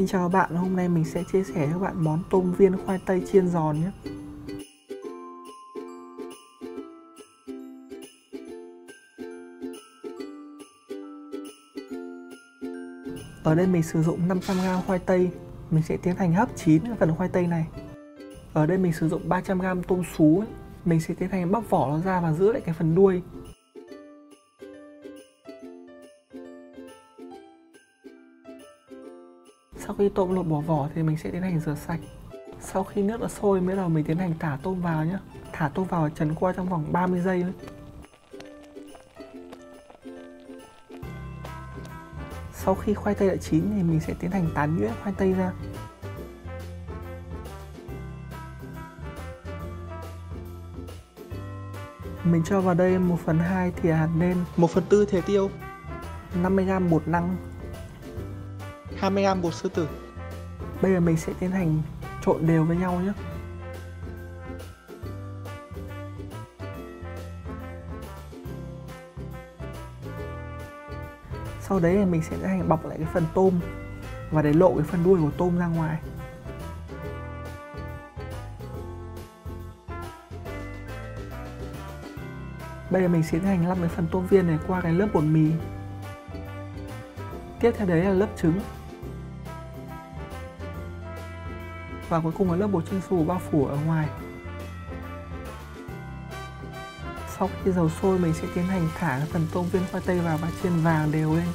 Xin chào các bạn, hôm nay mình sẽ chia sẻ cho các bạn món tôm viên khoai tây chiên giòn nhé. Ở đây mình sử dụng 500g khoai tây, mình sẽ tiến hành hấp chín cái phần khoai tây này. Ở đây mình sử dụng 300g tôm sú, mình sẽ tiến hành bóc vỏ nó ra và giữ lại cái phần đuôi. Sau khi tôm lột bỏ vỏ thì mình sẽ tiến hành rửa sạch. Sau khi nước đã sôi mới đầu mình tiến hành thả tôm vào nhé. Thả tôm vào và trần qua trong vòng 30 giây thôi. Sau khi khoai tây đã chín thì mình sẽ tiến hành tán nhuyễn khoai tây ra. Mình cho vào đây 1/2 thìa hạt nêm, 1/4 thìa tiêu, 50g bột năng, 20g bột sư tử. Bây giờ mình sẽ tiến hành trộn đều với nhau nhé. Sau đấy thì mình sẽ tiến hành bọc lại cái phần tôm và để lộ cái phần đuôi của tôm ra ngoài. Bây giờ mình sẽ tiến hành lăn cái phần tôm viên này qua cái lớp bột mì. Tiếp theo đấy là lớp trứng. Và cuối cùng là lớp bột chiên xù bao phủ ở ngoài. Sau khi dầu sôi mình sẽ tiến hành thả cái phần tôm viên khoai tây vào và chiên vàng đều lên.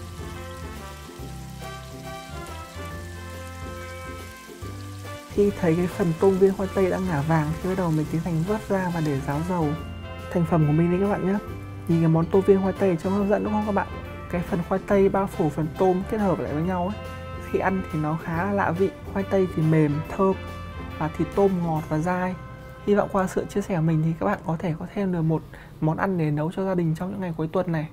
Khi thấy cái phần tôm viên khoai tây đã ngả vàng thì bắt đầu mình tiến hành vớt ra và để ráo dầu. Thành phẩm của mình đây các bạn nhé. Nhìn cái món tôm viên khoai tây trông hấp dẫn đúng không các bạn? Cái phần khoai tây bao phủ phần tôm kết hợp lại với nhau ấy. Khi ăn thì nó khá là lạ vị. Khoai tây thì mềm, thơm và thịt tôm ngọt và dai. Hy vọng qua sự chia sẻ của mình thì các bạn có thể có thêm được một món ăn để nấu cho gia đình trong những ngày cuối tuần này.